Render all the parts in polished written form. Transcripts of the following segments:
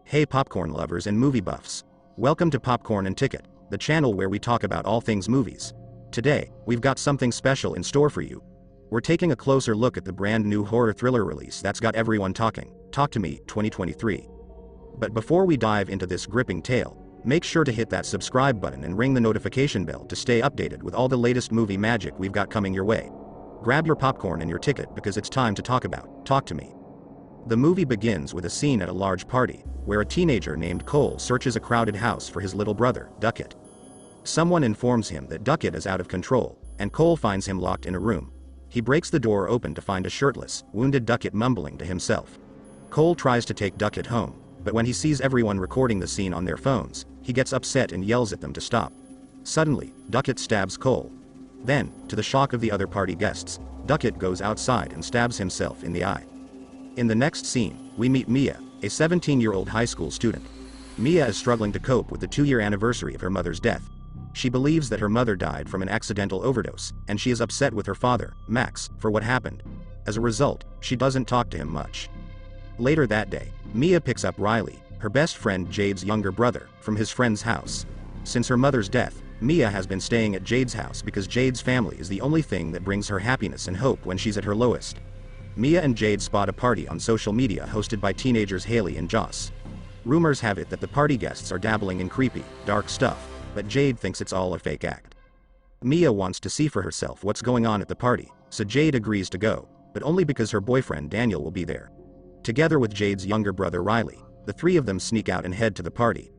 Hey popcorn lovers and movie buffs. Welcome to Popcorn and Ticket, the channel where we talk about all things movies. Today, we've got something special in store for you. We're taking a closer look at the brand new horror thriller release that's got everyone talking, Talk to Me 2023. But before we dive into this gripping tale, make sure to hit that subscribe button and ring the notification bell to stay updated with all the latest movie magic we've got coming your way. Grab your popcorn and your ticket because it's time to talk about Talk to Me. The movie begins with a scene at a large party, where a teenager named Cole searches a crowded house for his little brother, Duckett. Someone informs him that Duckett is out of control, and Cole finds him locked in a room. He breaks the door open to find a shirtless, wounded Duckett mumbling to himself. Cole tries to take Duckett home, but when he sees everyone recording the scene on their phones, he gets upset and yells at them to stop. Suddenly, Duckett stabs Cole. Then, to the shock of the other party guests, Duckett goes outside and stabs himself in the eye. In the next scene, we meet Mia, a 17-year-old high school student. Mia is struggling to cope with the 2-year anniversary of her mother's death. She believes that her mother died from an accidental overdose, and she is upset with her father, Max, for what happened. As a result, she doesn't talk to him much. Later that day, Mia picks up Riley, her best friend Jade's younger brother, from his friend's house. Since her mother's death, Mia has been staying at Jade's house because Jade's family is the only thing that brings her happiness and hope when she's at her lowest. Mia and Jade spot a party on social media hosted by teenagers Haley and Joss. Rumors have it that the party guests are dabbling in creepy, dark stuff, but Jade thinks it's all a fake act. Mia wants to see for herself what's going on at the party, so Jade agrees to go, but only because her boyfriend Daniel will be there. Together with Jade's younger brother Riley, the three of them sneak out and head to the party.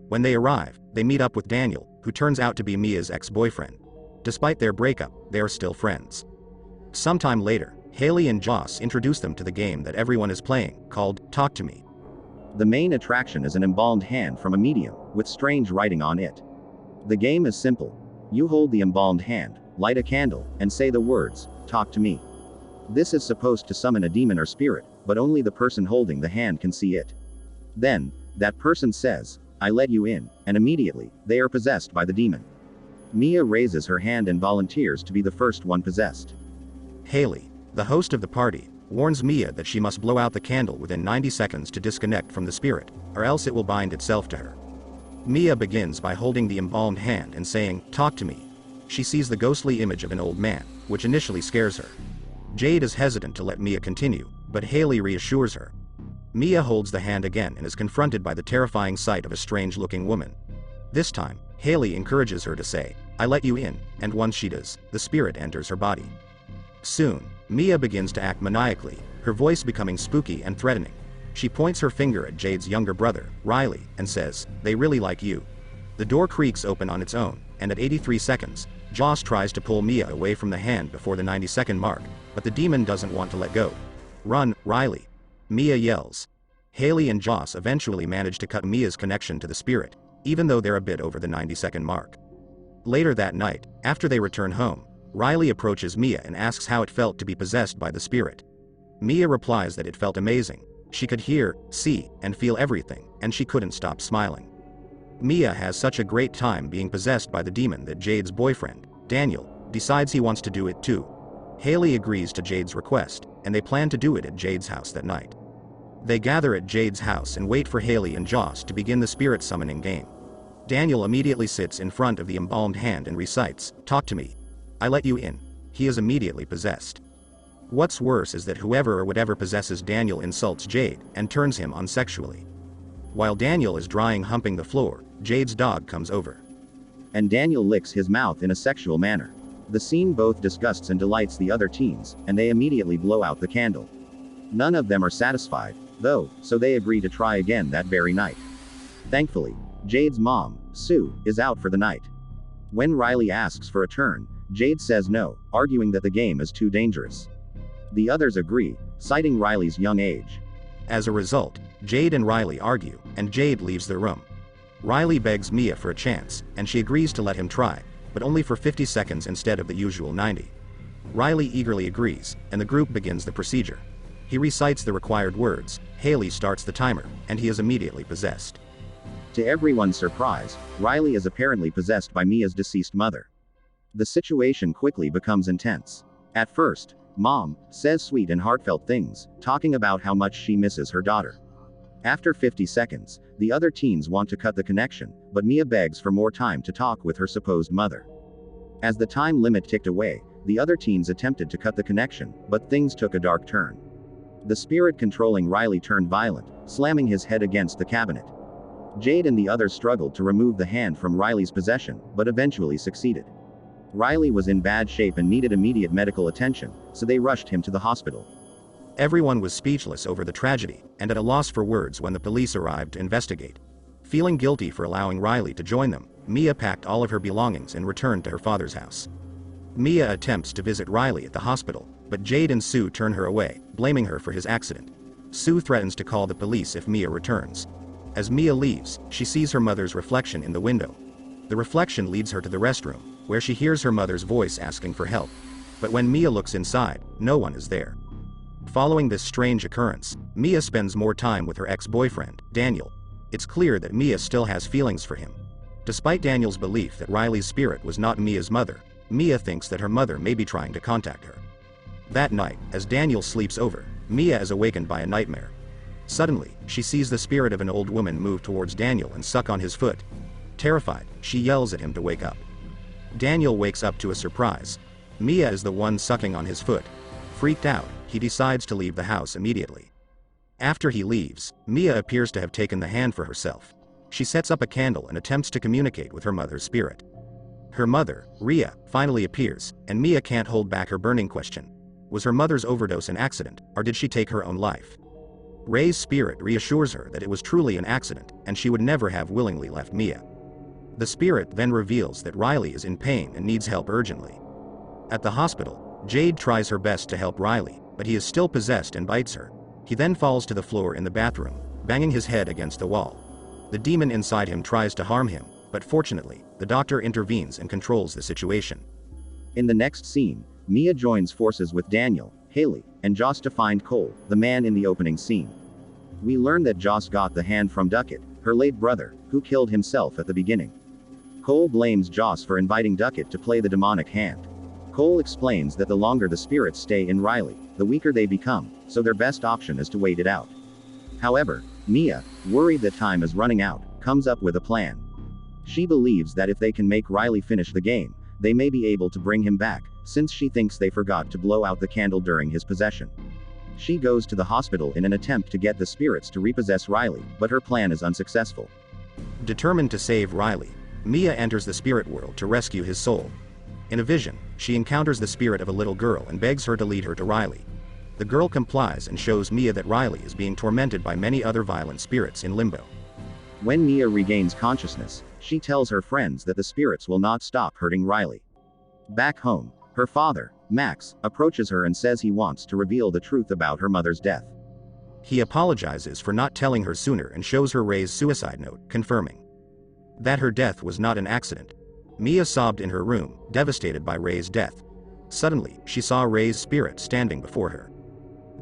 When they arrive, they meet up with Daniel, who turns out to be Mia's ex-boyfriend. Despite their breakup, they are still friends. Sometime later, Haley and Joss introduce them to the game that everyone is playing, called Talk to Me. The main attraction is an embalmed hand from a medium, with strange writing on it. The game is simple. You hold the embalmed hand, light a candle, and say the words, "Talk to me." This is supposed to summon a demon or spirit, but only the person holding the hand can see it. Then, that person says, "I let you in," and immediately, they are possessed by the demon. Mia raises her hand and volunteers to be the first one possessed. Haley, the host of the party, warns Mia that she must blow out the candle within 90 seconds to disconnect from the spirit, or else it will bind itself to her. Mia begins by holding the embalmed hand and saying, "Talk to me." She sees the ghostly image of an old man, which initially scares her. Jade is hesitant to let Mia continue, but Haley reassures her. Mia holds the hand again and is confronted by the terrifying sight of a strange-looking woman. This time, Haley encourages her to say, "I let you in," and once she does, the spirit enters her body. Soon, Mia begins to act maniacally, her voice becoming spooky and threatening. She points her finger at Jade's younger brother, Riley, and says, "They really like you." The door creaks open on its own, and at 83 seconds, Joss tries to pull Mia away from the hand before the 90-second mark, but the demon doesn't want to let go. "Run, Riley!" Mia yells. Haley and Joss eventually manage to cut Mia's connection to the spirit, even though they're a bit over the 90-second mark. Later that night, after they return home, Riley approaches Mia and asks how it felt to be possessed by the spirit. Mia replies that it felt amazing. She could hear, see, and feel everything, and she couldn't stop smiling. Mia has such a great time being possessed by the demon that Jade's boyfriend, Daniel, decides he wants to do it too. Haley agrees to Jade's request, and they plan to do it at Jade's house that night. They gather at Jade's house and wait for Haley and Joss to begin the spirit summoning game. Daniel immediately sits in front of the embalmed hand and recites, "Talk to me. I let you in." He is immediately possessed. What's worse is that whoever or whatever possesses Daniel insults Jade and turns him on sexually. While Daniel is drying humping the floor, Jade's dog comes over. And Daniel licks his mouth in a sexual manner. The scene both disgusts and delights the other teens, and they immediately blow out the candle. None of them are satisfied, though, so they agree to try again that very night. Thankfully, Jade's mom, Sue, is out for the night. When Riley asks for a turn, Jade says no, arguing that the game is too dangerous. The others agree, citing Riley's young age. As a result, Jade and Riley argue, and Jade leaves the room. Riley begs Mia for a chance, and she agrees to let him try, but only for 50 seconds instead of the usual 90. Riley eagerly agrees, and the group begins the procedure. He recites the required words, Haley starts the timer, and he is immediately possessed. To everyone's surprise, Riley is apparently possessed by Mia's deceased mother. The situation quickly becomes intense. At first, Mom says sweet and heartfelt things, talking about how much she misses her daughter. After 50 seconds, the other teens want to cut the connection, but Mia begs for more time to talk with her supposed mother. As the time limit ticked away, the other teens attempted to cut the connection, but things took a dark turn. The spirit controlling Riley turned violent, slamming his head against the cabinet. Jade and the others struggled to remove the hand from Riley's possession, but eventually succeeded. Riley was in bad shape and needed immediate medical attention, so they rushed him to the hospital. Everyone was speechless over the tragedy, and at a loss for words when the police arrived to investigate. Feeling guilty for allowing Riley to join them, Mia packed all of her belongings and returned to her father's house. Mia attempts to visit Riley at the hospital, but Jade and Sue turn her away, blaming her for his accident. Sue threatens to call the police if Mia returns. As Mia leaves, she sees her mother's reflection in the window. The reflection leads her to the restroom, where she hears her mother's voice asking for help. But when Mia looks inside, no one is there. Following this strange occurrence, Mia spends more time with her ex-boyfriend, Daniel. It's clear that Mia still has feelings for him. Despite Daniel's belief that Riley's spirit was not Mia's mother, Mia thinks that her mother may be trying to contact her. That night, as Daniel sleeps over, Mia is awakened by a nightmare. Suddenly, she sees the spirit of an old woman move towards Daniel and suck on his foot. Terrified, she yells at him to wake up. Daniel wakes up to a surprise. Mia is the one sucking on his foot. Freaked out, he decides to leave the house immediately. After he leaves, Mia appears to have taken the hand for herself. She sets up a candle and attempts to communicate with her mother's spirit. Her mother, Rhea, finally appears, and Mia can't hold back her burning question. Was her mother's overdose an accident, or did she take her own life? Ray's spirit reassures her that it was truly an accident, and she would never have willingly left Mia. The spirit then reveals that Riley is in pain and needs help urgently. At the hospital, Jade tries her best to help Riley, but he is still possessed and bites her. He then falls to the floor in the bathroom, banging his head against the wall. The demon inside him tries to harm him, but fortunately, the doctor intervenes and controls the situation. In the next scene, Mia joins forces with Daniel, Haley, and Joss to find Cole, the man in the opening scene. We learn that Joss got the hand from Duckett, her late brother, who killed himself at the beginning. Cole blames Joss for inviting Duckett to play the demonic hand. Cole explains that the longer the spirits stay in Riley, the weaker they become, so their best option is to wait it out. However, Mia, worried that time is running out, comes up with a plan. She believes that if they can make Riley finish the game, they may be able to bring him back, since she thinks they forgot to blow out the candle during his possession. She goes to the hospital in an attempt to get the spirits to repossess Riley, but her plan is unsuccessful. Determined to save Riley, Mia enters the spirit world to rescue his soul. In a vision, she encounters the spirit of a little girl and begs her to lead her to Riley. The girl complies and shows Mia that Riley is being tormented by many other violent spirits in limbo. When Mia regains consciousness, she tells her friends that the spirits will not stop hurting Riley. Back home, her father, Max, approaches her and says he wants to reveal the truth about her mother's death. He apologizes for not telling her sooner and shows her Ray's suicide note, confirming that her death was not an accident. Mia sobbed in her room, devastated by Ray's death. Suddenly, she saw Ray's spirit standing before her.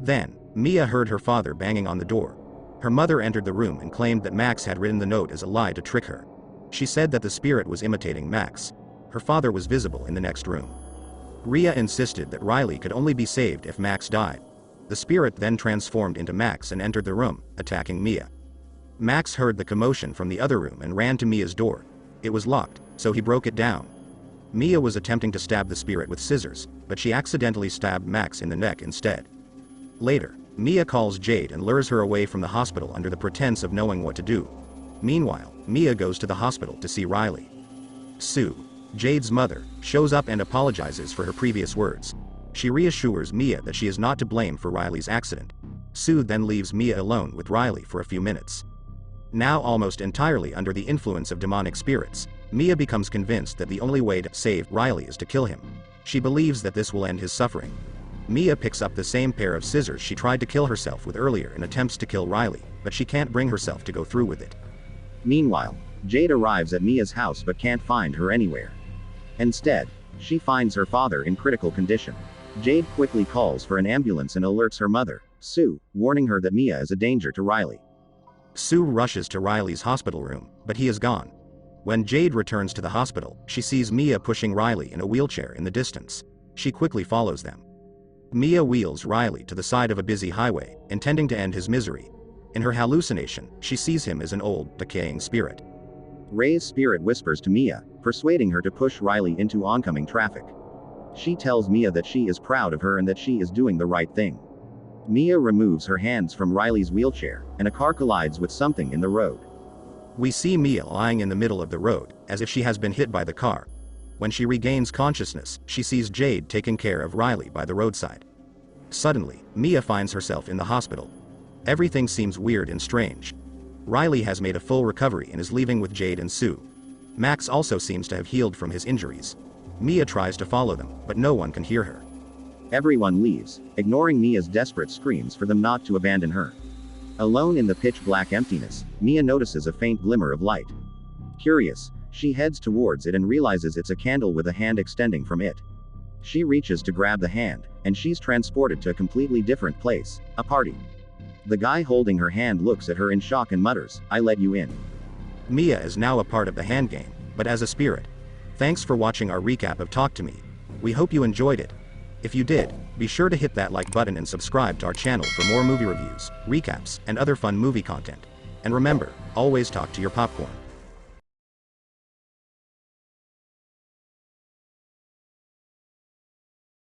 Then, Mia heard her father banging on the door. Her mother entered the room and claimed that Max had written the note as a lie to trick her. She said that the spirit was imitating Max. Her father was visible in the next room. Rhea insisted that Riley could only be saved if Max died. The spirit then transformed into Max and entered the room, attacking Mia. Max heard the commotion from the other room and ran to Mia's door. It was locked, so he broke it down. Mia was attempting to stab the spirit with scissors, but she accidentally stabbed Max in the neck instead. Later, Mia calls Jade and lures her away from the hospital under the pretense of knowing what to do. Meanwhile, Mia goes to the hospital to see Riley. Sue, Jade's mother, shows up and apologizes for her previous words. She reassures Mia that she is not to blame for Riley's accident. Sue then leaves Mia alone with Riley for a few minutes. Now almost entirely under the influence of demonic spirits, Mia becomes convinced that the only way to save Riley is to kill him. She believes that this will end his suffering. Mia picks up the same pair of scissors she tried to kill herself with earlier and attempts to kill Riley, but she can't bring herself to go through with it. Meanwhile, Jade arrives at Mia's house but can't find her anywhere. Instead, she finds her father in critical condition. Jade quickly calls for an ambulance and alerts her mother, Sue, warning her that Mia is a danger to Riley. Sue rushes to Riley's hospital room, but he is gone. When Jade returns to the hospital, she sees Mia pushing Riley in a wheelchair in the distance. She quickly follows them. Mia wheels Riley to the side of a busy highway, intending to end his misery. In her hallucination, she sees him as an old, decaying spirit. Ray's spirit whispers to Mia, persuading her to push Riley into oncoming traffic. She tells Mia that she is proud of her and that she is doing the right thing. Mia removes her hands from Riley's wheelchair, and a car collides with something in the road. We see Mia lying in the middle of the road, as if she has been hit by the car. When she regains consciousness, she sees Jade taking care of Riley by the roadside. Suddenly, Mia finds herself in the hospital. Everything seems weird and strange. Riley has made a full recovery and is leaving with Jade and Sue. Max also seems to have healed from his injuries. Mia tries to follow them, but no one can hear her. Everyone leaves, ignoring Mia's desperate screams for them not to abandon her. Alone in the pitch-black emptiness, Mia notices a faint glimmer of light. Curious, she heads towards it and realizes it's a candle with a hand extending from it. She reaches to grab the hand, and she's transported to a completely different place, a party. The guy holding her hand looks at her in shock and mutters, "I let you in." Mia is now a part of the hand game, but as a spirit. Thanks for watching our recap of Talk to Me. We hope you enjoyed it. If you did, be sure to hit that like button and subscribe to our channel for more movie reviews, recaps, and other fun movie content. And remember, always talk to your popcorn.